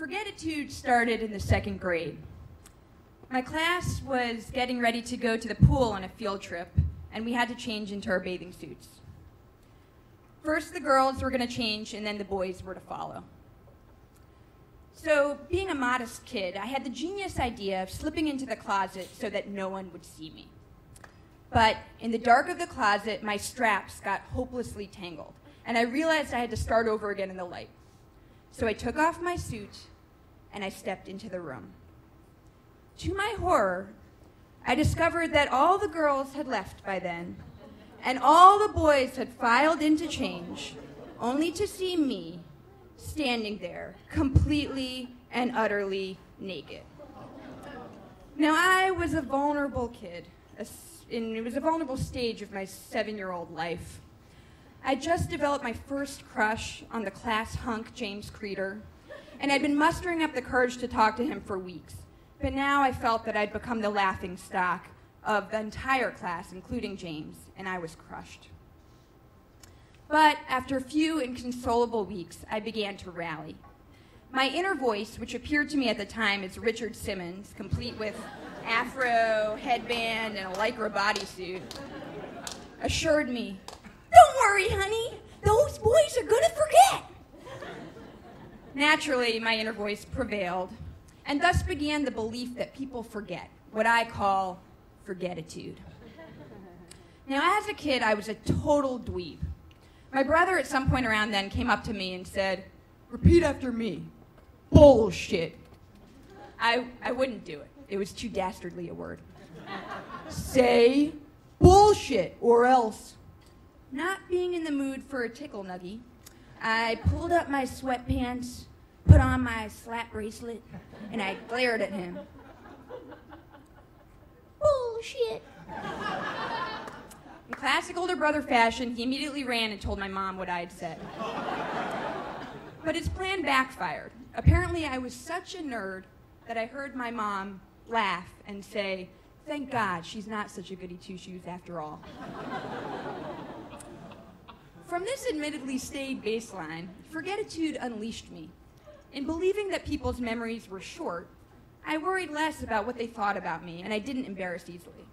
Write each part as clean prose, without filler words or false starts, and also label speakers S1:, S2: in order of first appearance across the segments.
S1: Forgetitude started in the 2nd grade. My class was getting ready to go to the pool on a field trip, and we had to change into our bathing suits. First, the girls were going to change, and then the boys were to follow. So, being a modest kid, I had the genius idea of slipping into the closet so that no one would see me. But in the dark of the closet, my straps got hopelessly tangled, and I realized I had to start over again in the light. So I took off my suit, and I stepped into the room. To my horror, I discovered that all the girls had left by then, and all the boys had filed in to change, only to see me standing there, completely and utterly naked. Now, I was a vulnerable kid. It was a vulnerable stage of my 7-year-old life. I just developed my first crush on the class hunk James Creeder, and I'd been mustering up the courage to talk to him for weeks. But now I felt that I'd become the laughing stock of the entire class, including James, and I was crushed. But after a few inconsolable weeks, I began to rally. My inner voice, which appeared to me at the time as Richard Simmons, complete with afro, headband, and a Lycra bodysuit, assured me, "Don't worry, honey, those boys are gonna forget." Naturally, my inner voice prevailed, and thus began the belief that people forget, what I call forgetitude. Now, as a kid, I was a total dweeb. My brother, at some point around then, came up to me and said, "Repeat after me, bullshit." I wouldn't do it. It was too dastardly a word. "Say bullshit or else." Not being in the mood for a tickle nuggie, I pulled up my sweatpants, put on my slap bracelet, and I glared at him. "Bullshit." In classic older brother fashion, he immediately ran and told my mom what I had said. But his plan backfired. Apparently, I was such a nerd that I heard my mom laugh and say, "Thank God she's not such a goody two-shoes after all." From this admittedly staid baseline, forgetitude unleashed me. In believing that people's memories were short, I worried less about what they thought about me, and I didn't embarrass easily.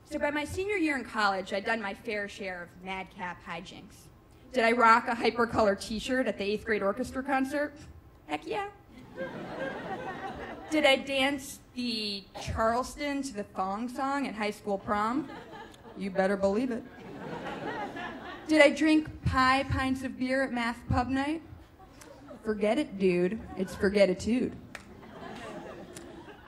S1: So by my senior year in college, I'd done my fair share of madcap hijinks. Did I rock a hypercolor t-shirt at the 8th grade orchestra concert? Heck yeah. Did I dance the Charleston to the thong song at high school prom? You better believe it. Did I drink pints of beer at math pub night? Forget it, dude. It's forgetitude.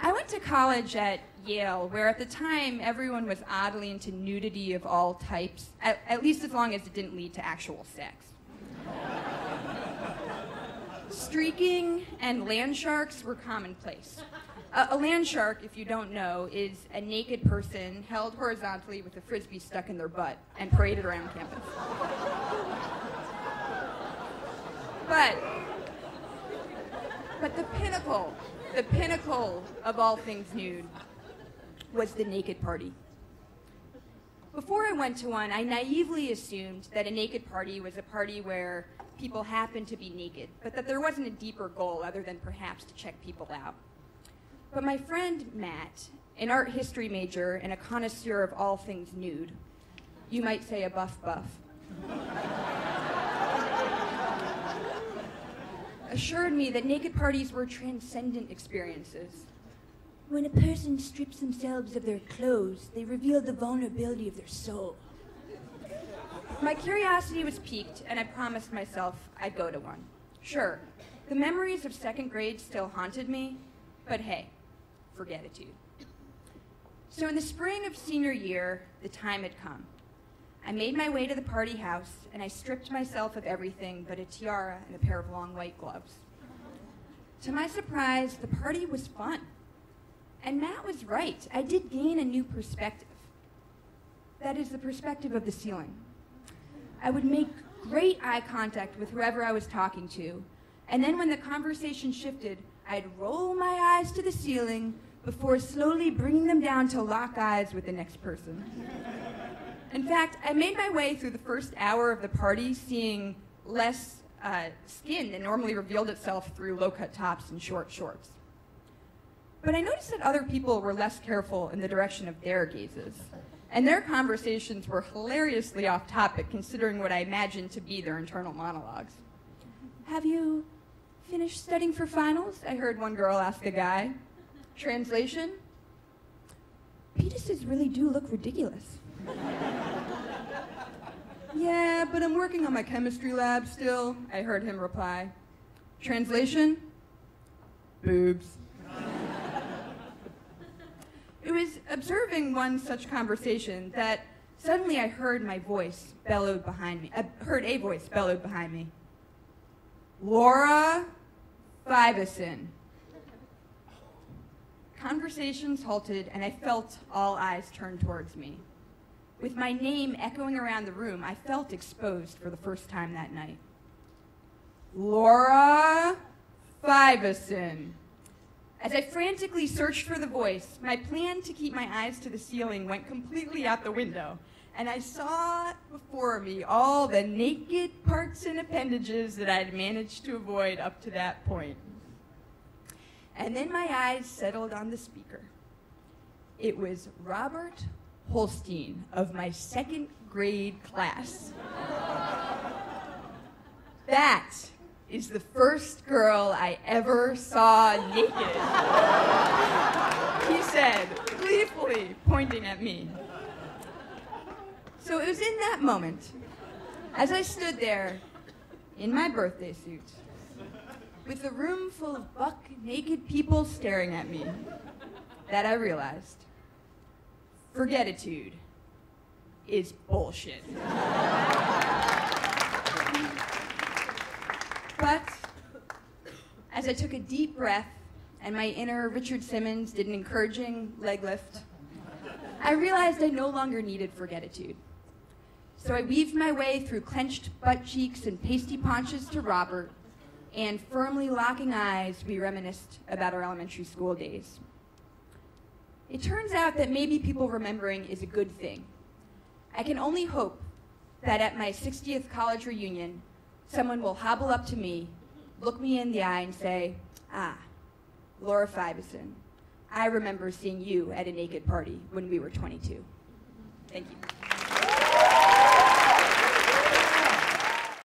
S1: I went to college at Yale, where at the time everyone was oddly into nudity of all types, at least as long as it didn't lead to actual sex. Streaking and land sharks were commonplace. A land shark, if you don't know, is a naked person held horizontally with a frisbee stuck in their butt and paraded around campus. But the pinnacle of all things nude was the naked party. Before I went to one, I naively assumed that a naked party was a party where people happened to be naked, but that there wasn't a deeper goal other than perhaps to check people out. But my friend Matt, an art history major and a connoisseur of all things nude, you might say a buff, assured me that naked parties were transcendent experiences. When a person strips themselves of their clothes, they reveal the vulnerability of their soul. My curiosity was piqued, and I promised myself I'd go to one. Sure, the memories of 2nd grade still haunted me, but hey, forgetitude. So in the spring of senior year, the time had come. I made my way to the party house, and I stripped myself of everything but a tiara and a pair of long white gloves. To my surprise, the party was fun. And Matt was right. I did gain a new perspective. That is the perspective of the ceiling. I would make great eye contact with whoever I was talking to, and then when the conversation shifted, I'd roll my eyes to the ceiling before slowly bringing them down to lock eyes with the next person. In fact, I made my way through the first hour of the party seeing less skin that normally revealed itself through low-cut tops and short shorts. But I noticed that other people were less careful in the direction of their gazes, and their conversations were hilariously off topic considering what I imagined to be their internal monologues. "Have you finished studying for finals?" I heard one girl ask a guy. Translation: "Penises really do look ridiculous." "Yeah, but I'm working on my chemistry lab still," I heard him reply. Translation: "Boobs." It was observing one such conversation that suddenly I heard a voice bellowed behind me. "Laura Fivison." Conversations halted, and I felt all eyes turned towards me. With my name echoing around the room, I felt exposed for the first time that night. "Laura Fivison." As I frantically searched for the voice, my plan to keep my eyes to the ceiling went completely out the window, and I saw before me all the naked parts and appendages that I had managed to avoid up to that point. And then my eyes settled on the speaker. It was Robert Holstein of my second grade class. "That is the first girl I ever saw naked," he said, gleefully pointing at me. So it was in that moment, as I stood there in my birthday suit, with a room full of buck naked people staring at me, that I realized forgetitude is bullshit. But as I took a deep breath and my inner Richard Simmons did an encouraging leg lift, I realized I no longer needed forgetitude. So I weaved my way through clenched butt cheeks and pasty paunches to Robert, and firmly locking eyes, we reminisced about our elementary school days. It turns out that maybe people remembering is a good thing. I can only hope that at my 60th college reunion, someone will hobble up to me, look me in the eye, and say, "Ah, Laura Fivison, I remember seeing you at a naked party when we were 22. Thank you.